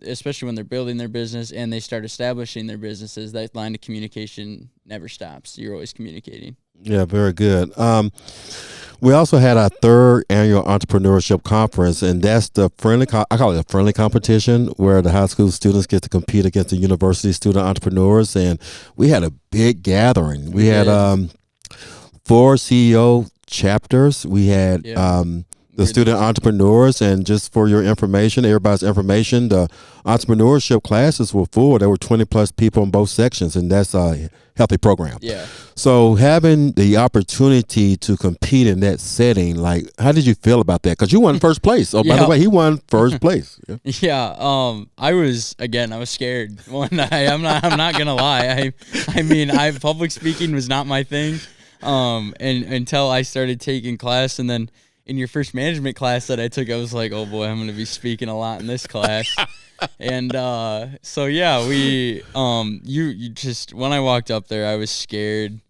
especially when they're building their business and they start establishing their businesses. That line of communication never stops. You're always communicating. Yeah, very good. We also had our third annual entrepreneurship conference, and that's the I call it a friendly competition, where the high school students get to compete against the university student entrepreneurs. And we had a big gathering. We had 4 CEO chapters. We had the student entrepreneurs, and just for your information, everybody's information, the entrepreneurship classes were full. There were 20 plus people in both sections, and that's a healthy program. Yeah. So having the opportunity to compete in that setting, like, how did you feel about that? Because you won first place. Oh, by the way, he won first place. Yeah. I was scared. I'm not gonna lie. I mean, public speaking was not my thing. And until I started taking class, and then in your first management class that I took, I was like, oh boy, I'm going to be speaking a lot in this class. And so yeah, you just, when I walked up there, I was scared,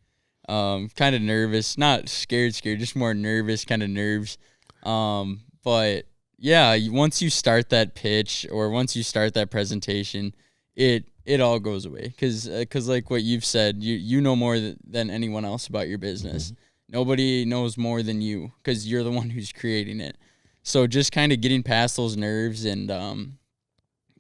kind of nervous, not scared, just more nervous, kind of nerves. But yeah, once you start that pitch, or once you start that presentation, it all goes away. Cause like what you've said, you know more than anyone else about your business. Nobody knows more than you, because you're the one who's creating it. So just kind of getting past those nerves, and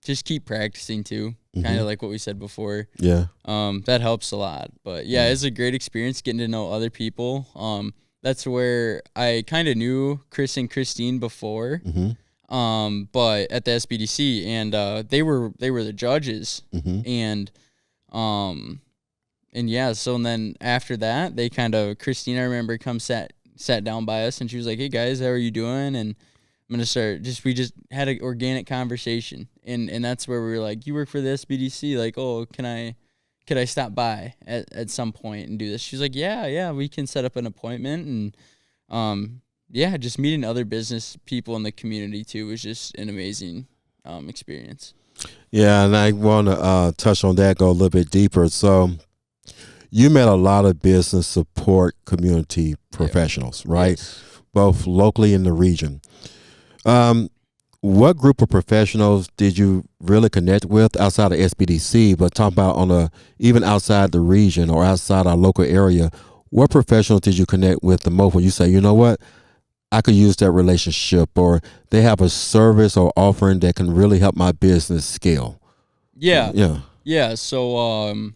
just keep practicing too. Kind of like what we said before. Yeah. That helps a lot. But yeah, it's a great experience getting to know other people. That's where I kind of knew Chris and Christine before. But at the SBDC, and they were the judges, and yeah, so and then after that, they kind of, Christine, I remember, sat down by us, and she was like, hey guys, how are you doing? And I'm going to start, we just had an organic conversation, and that's where we were like, you work for the SBDC, like, oh, could I stop by at some point and do this? She's like, yeah, we can set up an appointment. And yeah, just meeting other business people in the community too was just an amazing experience. Yeah, and I want to touch on that, go a little bit deeper. So you met a lot of business support community professionals, right? Yes. Both locally in the region. What group of professionals did you really connect with outside of SBDC, but talk about even outside the region or outside our local area? What professionals did you connect with the most when you say, you know what, I could use that relationship, or they have a service or offering that can really help my business scale? Yeah. Yeah. So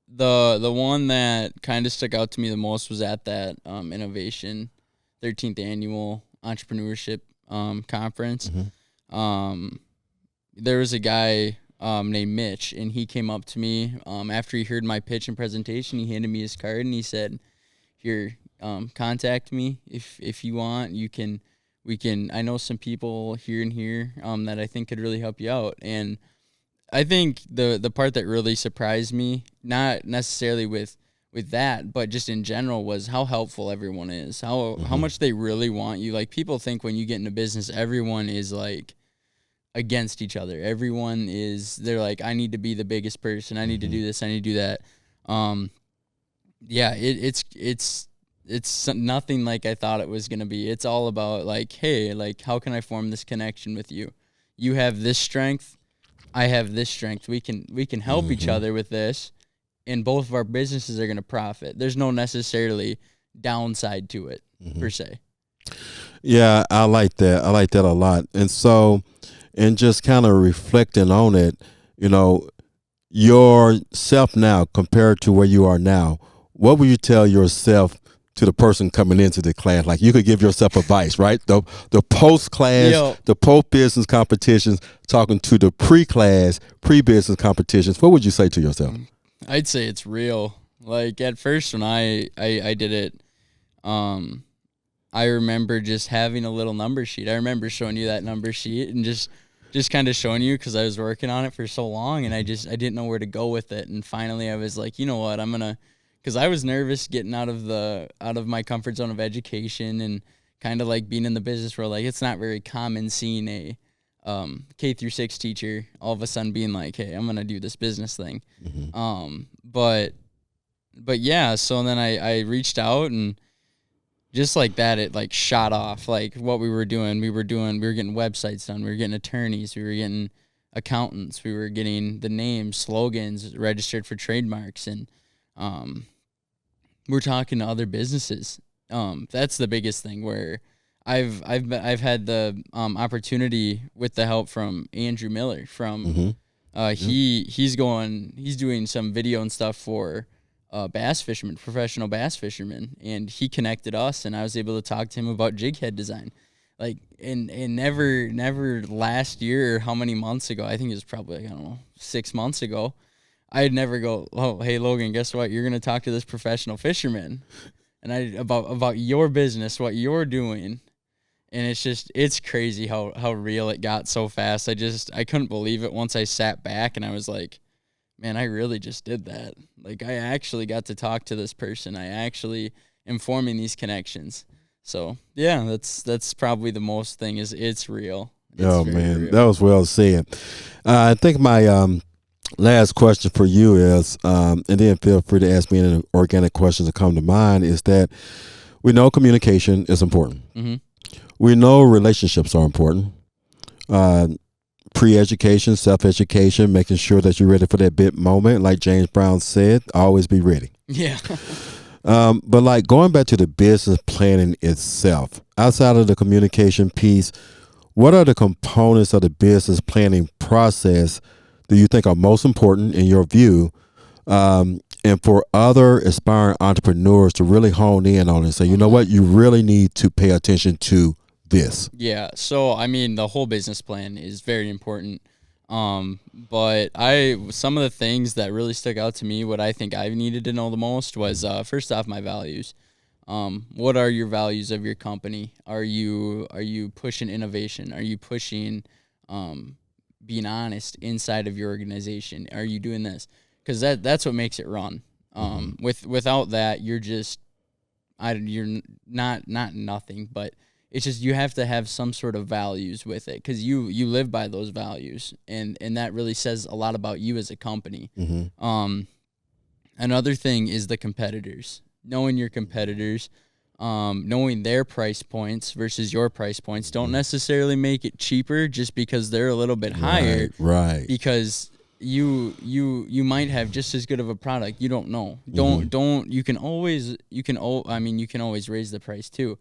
the one that kind of stuck out to me the most was at that Innovation 13th annual entrepreneurship conference. There was a guy named Mitch, and he came up to me after he heard my pitch and presentation. He handed me his card, and he said, here, contact me if you want. We can I know some people here and here that I think could really help you out. And I think the part that really surprised me, not necessarily with that, but just in general, was how helpful everyone is. How much they really want you. Like, people think when you get into business, everyone is like against each other. Everyone is, they're like, I need to be the biggest person. I need to do this. I need to do that. Yeah, it's nothing like I thought it was gonna be. It's all about like, hey, like, how can I form this connection with you? You have this strength, I have this strength. We can help each other with this, and both of our businesses are gonna profit. There's no necessarily downside to it per se. Yeah, I like that. I like that a lot. And so, and just kind of reflecting on it, you know, yourself now compared to where you are now, what would you tell yourself to the person coming into the class? Like, you could give yourself advice, right? The post class, Yo. the post business competitions, talking to the pre-class, pre-business competitions. What would you say to yourself? I'd say it's real. Like, at first when I did it, I remember just having a little number sheet. I remember showing you that number sheet and just kind of showing you, because I was working on it for so long, and I didn't know where to go with it. And finally I was like, you know what, I'm gonna, because I was nervous getting out of my comfort zone of education, and kind of like being in the business world. Like, it's not very common seeing a K through 6 teacher all of a sudden being like, hey, I'm gonna do this business thing. But yeah, so then I reached out, and just like that, it like shot off. Like, what we were doing, we were getting websites done, we were getting attorneys, we were getting accountants, we were getting the names, slogans registered for trademarks, and we're talking to other businesses. That's the biggest thing, where I've had the opportunity, with the help from Andrew Miller from he's doing some video and stuff for bass fishermen, professional bass fishermen, and he connected us, and I was able to talk to him about jig head design. Like, and never last year, or how many months ago, I think it was probably, like, I don't know, 6 months ago, I'd never go, oh, hey, Logan, guess what? You're going to talk to this professional fisherman, and about your business, what you're doing. And it's crazy how real it got so fast. I couldn't believe it once I sat back, and I was like, man, I really just did that. Like, I actually got to talk to this person. I actually am forming these connections. So yeah, that's probably the most thing, is it's real. It's Man, real. that was well said. I think my last question for you is, and then feel free to ask me any organic questions that come to mind, is that we know communication is important. We know relationships are important. Pre-education, self-education, making sure that you're ready for that big moment. Like James Brown said, always be ready. Yeah. But like, going back to the business planning itself, outside of the communication piece, what are the components of the business planning process do you think are most important in your view, and for other aspiring entrepreneurs to really hone in on and say, you know what, you really need to pay attention to this? Yeah. So, I mean, the whole business plan is very important. But some of the things that really stuck out to me, what I think I needed to know the most was, first off, my values. What are your values of your company? Are you pushing innovation? Are you pushing, being honest inside of your organization? Are you doing this? Because that's what makes it run. Without that, you're just, you're not nothing, but it's just, you have to have some sort of values with it, because you live by those values, and that really says a lot about you as a company. Another thing is the competitors. Knowing your competitors, knowing their price points versus your price points. Don't necessarily make it cheaper just because they're a little bit higher. Right. Because you might have just as good of a product. You don't know. You can always raise the price too,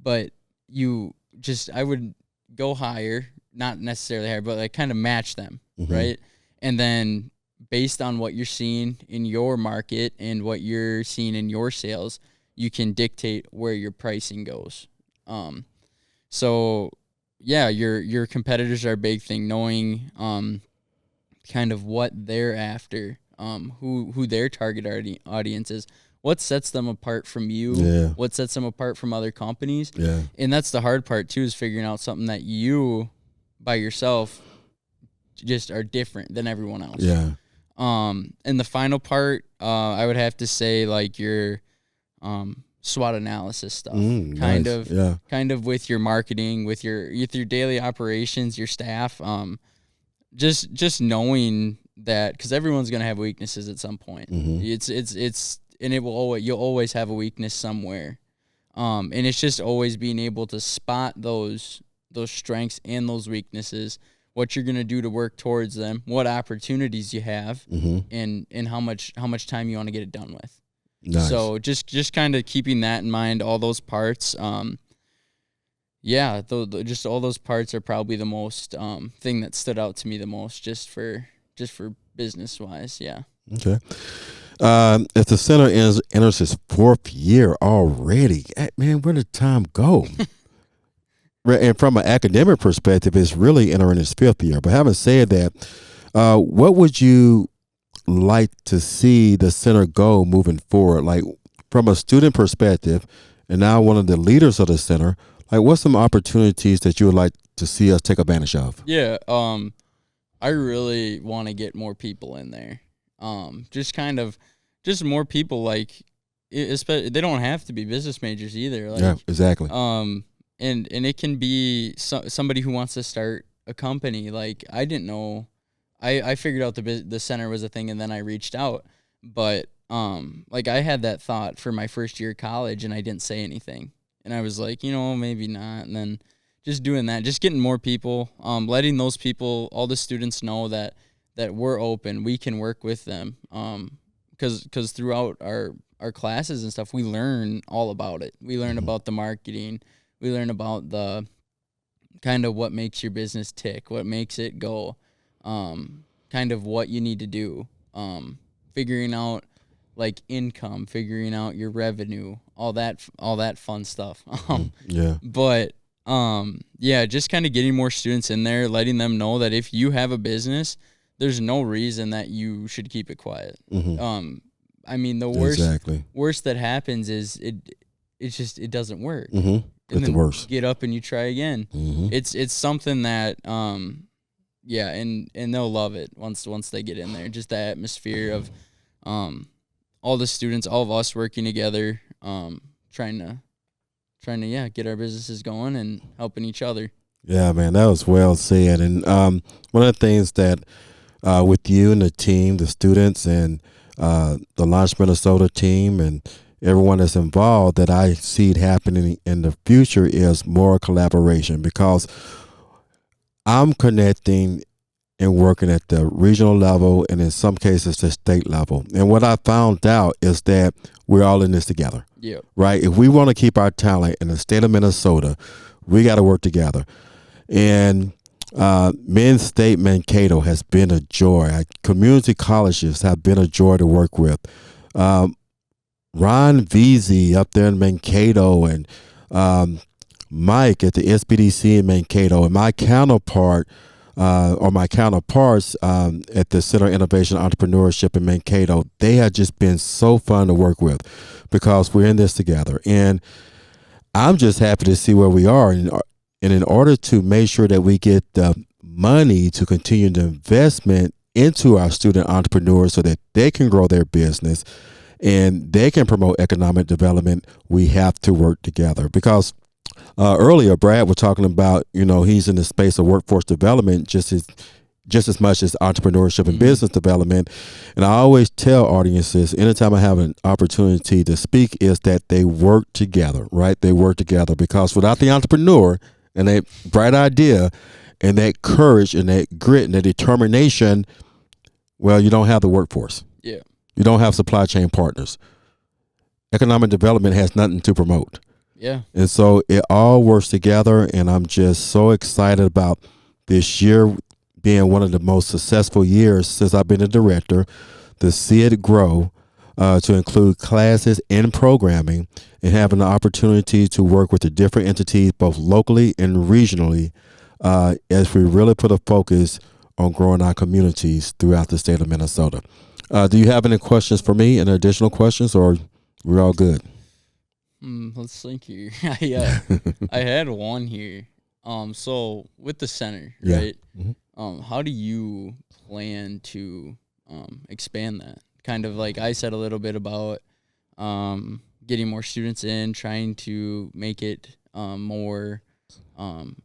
but I would go higher, not necessarily higher, but like kind of match them, right? And then based on what you're seeing in your market and what you're seeing in your sales, you can dictate where your pricing goes. So yeah, your competitors are a big thing. Knowing kind of what they're after, who their target audience is. What sets them apart from you? Yeah. What sets them apart from other companies? Yeah. And that's the hard part too, is figuring out something that you, by yourself, just are different than everyone else. Yeah. And the final part, I would have to say like your SWOT analysis stuff, kind of with your marketing, with your daily operations, your staff, just knowing that, because everyone's gonna have weaknesses at some point. It's and you'll always have a weakness somewhere, and it's just always being able to spot those strengths and those weaknesses, what you're gonna do to work towards them, what opportunities you have, and how much time you want to get it done with. Nice. So just kind of keeping that in mind, all those parts. Just all those parts are probably the most thing that stood out to me the most, just for business wise. Yeah. Okay. If the center enters its 4th year already, man, where did time go? And from an academic perspective, it's really entering its 5th year. But having said that, what would you like to see the center go moving forward? Like from a student perspective, and now one of the leaders of the center, like what's some opportunities that you would like to see us take advantage of? Yeah. I really want to get more people in there. Just more people, like, especially, they don't have to be business majors either. Like, yeah, exactly. And it can be somebody who wants to start a company. Like, I didn't know, I figured out the center was a thing, and then I reached out. But like, I had that thought for my first year of college, and I didn't say anything. And I was like, maybe not. And then just doing that, just getting more people, letting those people, all the students know that we're open, we can work with them. Because throughout our classes and stuff, we learn all about it. We learn about the marketing. We learn about the kind of what makes your business tick, what makes it go, kind of what you need to do, figuring out like income, figuring out your revenue, all that fun stuff. Yeah. But just kind of getting more students in there, letting them know that if you have a business, there's no reason that you should keep it quiet. I mean, the worst that happens is it doesn't work. It's the worst. Get up and you try again. It's something that and they'll love it once they get in there. Just the atmosphere of all the students, all of us working together, trying to get our businesses going and helping each other. Yeah, man, that was well said. And one of the things that with you and the team, the students and the Launch Minnesota team and everyone that's involved, that I see it happening in the future is more collaboration, because I'm connecting and working at the regional level and in some cases the state level. And what I found out is that we're all in this together. Yeah. Right? If we want to keep our talent in the state of Minnesota, we got to work together. And Men's State Mankato has been a joy. Community colleges have been a joy to work with. Ron Veazey up there in Mankato, and Mike at the SBDC in Mankato, and my counterparts at the Center of Innovation Entrepreneurship in Mankato, they have just been so fun to work with because we're in this together. And I'm just happy to see where we are. And in order to make sure that we get the money to continue the investment into our student entrepreneurs so that they can grow their business and they can promote economic development, we have to work together. Because earlier, Brad was talking about, he's in the space of workforce development just as much as entrepreneurship and business development. And I always tell audiences, anytime I have an opportunity to speak, is that they work together, right? They work together, because without the entrepreneur and that bright idea and that courage and that grit and that determination, well, you don't have the workforce. Yeah. You don't have supply chain partners. Economic development has nothing to promote. Yeah. And so it all works together, and I'm just so excited about this year being one of the most successful years since I've been a director, to see it grow to include classes and programming, and having the opportunity to work with the different entities both locally and regionally as we really put a focus on growing our communities throughout the state of Minnesota. Do you have any questions for me, any additional questions, or we're all good? Let's think here. I had one here. So with the center, right? how do you plan to expand that? Kind of like I said a little bit about getting more students in, trying to make it more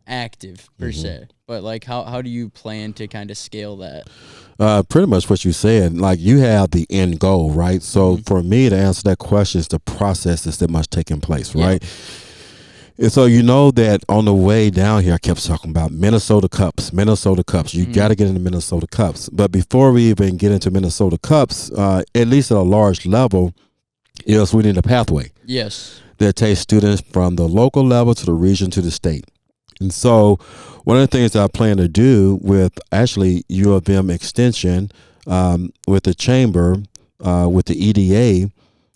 active per se. But like, how do you plan to kind of scale that? Pretty much what you said. Like, you have the end goal, right? So for me to answer that question is the processes that must take in place, right? And so you know that on the way down here, I kept talking about Minnesota Cups. You got to get into Minnesota Cups. But before we even get into Minnesota Cups, at least at a large level, is we need a pathway. Yes. That takes students from the local level to the region to the state. And so one of the things that I plan to do with actually U of M Extension, with the Chamber, with the EDA,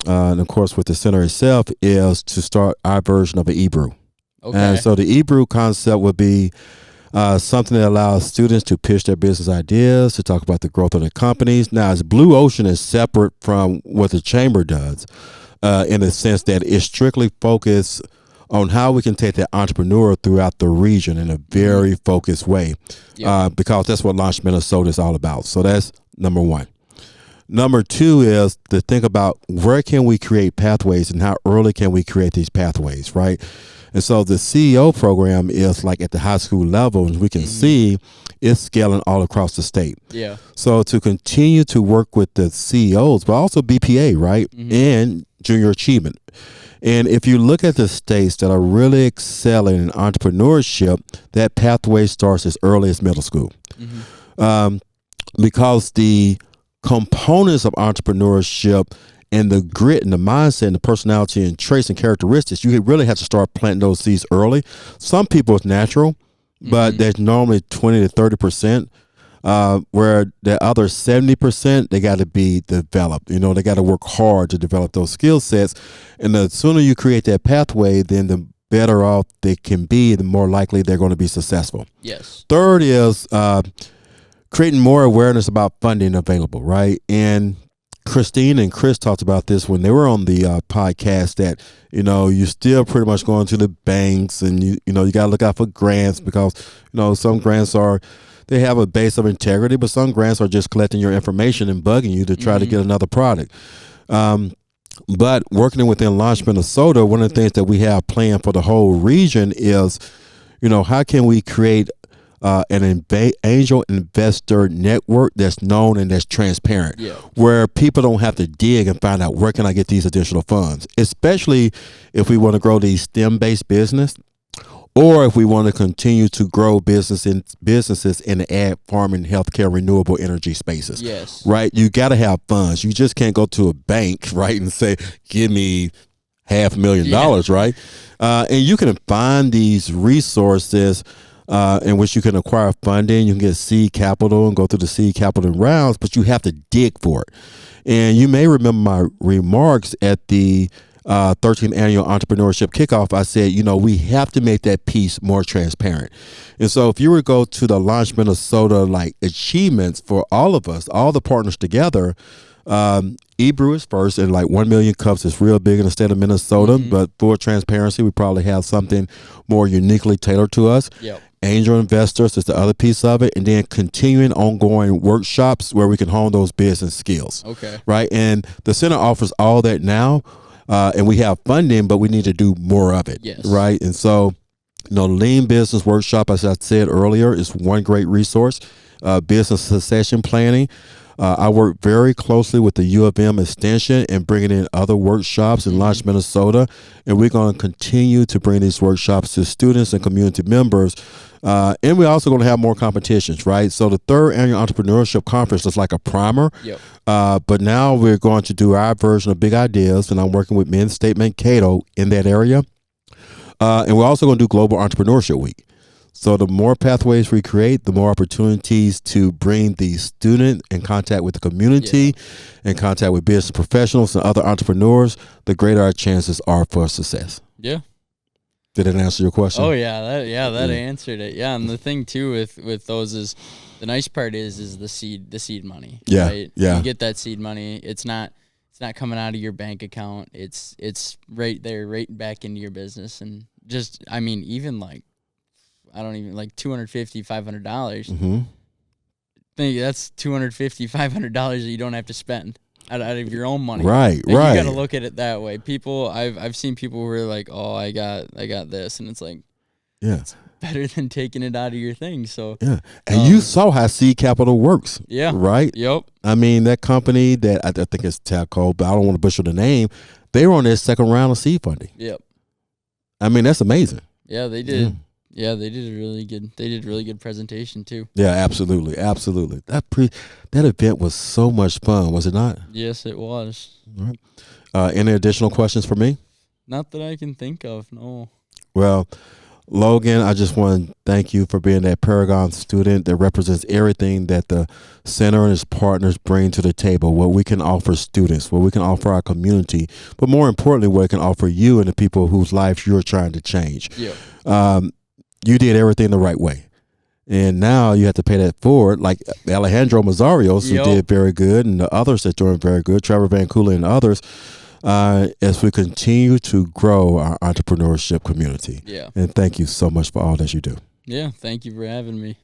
and of course with the center itself, is to start our version of an e-brew. Okay. And so the e-brew concept would be something that allows students to pitch their business ideas, to talk about the growth of their companies. Now, as Blue Ocean is separate from what the Chamber does, in the sense that it's strictly focused on how we can take that entrepreneur throughout the region in a very focused way, because that's what Launch Minnesota is all about. So that's number one. Number two is to think about where can we create pathways and how early can we create these pathways, right? And so the CEO program is like at the high school level, and we can see it's scaling all across the state. Yeah. So to continue to work with the CEOs, but also BPA, right, and junior achievement. And if you look at the states that are really excelling in entrepreneurship, that pathway starts as early as middle school. Because the components of entrepreneurship and the grit and the mindset and the personality and traits and characteristics, you really have to start planting those seeds early. Some people it's natural, but there's normally 20 to 30%. Where the other 70%, they got to be developed. You know, they got to work hard to develop those skill sets. And the sooner you create that pathway, then the better off they can be, the more likely they're going to be successful. Yes. Third is creating more awareness about funding available, right? And Christine and Chris talked about this when they were on the podcast, that, you know, you're still pretty much going to the banks, and you got to look out for grants, because, some grants they have a base of integrity, but some grants are just collecting your information and bugging you to try to get another product. But working within Launch Minnesota, one of the things that we have planned for the whole region is, how can we create an angel investor network that's known and that's transparent, where people don't have to dig and find out where can I get these additional funds, especially if we want to grow these STEM-based business, or if we want to continue to grow businesses in the ag, farming, healthcare, renewable energy spaces. Yes. Right? You got to have funds. You just can't go to a bank, right, and say, give me $500,000, right? And you can find these resources in which you can acquire funding. You can get seed capital and go through the seed capital rounds, but you have to dig for it. And you may remember my remarks at the 13th annual entrepreneurship kickoff. I said, we have to make that piece more transparent. And so if you were to go to the Launch Minnesota achievements for all of us, all the partners together, e-brew is first, and 1 million cups is real big in the state of Minnesota. But for transparency, we probably have something more uniquely tailored to us. Angel investors is the other piece of it, and then continuing ongoing workshops where we can hone those business skills. Okay. Right. And the center offers all that now. And we have funding, but we need to do more of it. Yes. Right. And so, Lean Business Workshop, as I said earlier, is one great resource. Business succession planning. I work very closely with the U of M Extension and bringing in other workshops in Launch Minnesota. And we're going to continue to bring these workshops to students and community members. And we're also going to have more competitions, right? So the third annual entrepreneurship conference is like a primer. But now we're going to do our version of Big Ideas, and I'm working with Men's State Mankato in that area. And we're also going to do Global Entrepreneurship Week. So the more pathways we create, the more opportunities to bring the student in contact with the community, in contact with business professionals and other entrepreneurs, the greater our chances are for success. Yeah. Did it answer your question? Oh yeah, that answered it. Yeah, and the thing too with those is, the nice part is the seed money. Yeah, right? yeah. You get that seed money. It's not coming out of your bank account. It's right there, right back into your business, and just even $250, $500. think that's $250, $500 that you don't have to spend out of your own money. Right, Like, right. You got to look at it that way. People, I've seen people who are like, oh, I got this, and it's like, Yeah. it's better than taking it out of your thing. So Yeah. And you saw how Seed Capital works. yeah. Right? Yep. I mean, that company that I think it's Telco, but I don't want to butcher the name, they were on their second round of seed funding. Yep. I mean, that's amazing. Yeah, they did. Yeah, they did really good presentation too. Yeah, absolutely. Absolutely. That event was so much fun, was it not? Yes, it was. All right. Any additional questions for me? Not that I can think of, no. Well, Logan, I just want to thank you for being that Paragon student that represents everything that the center and its partners bring to the table, what we can offer students, what we can offer our community, but more importantly, what it can offer you and the people whose lives you're trying to change. Yeah. You did everything the right way. And now you have to pay that forward, like Alejandro Mazarios, who did very good, and the others that doing very good, Trevor Van Coolen and others, as we continue to grow our entrepreneurship community. Yeah. And thank you so much for all that you do. Yeah, thank you for having me.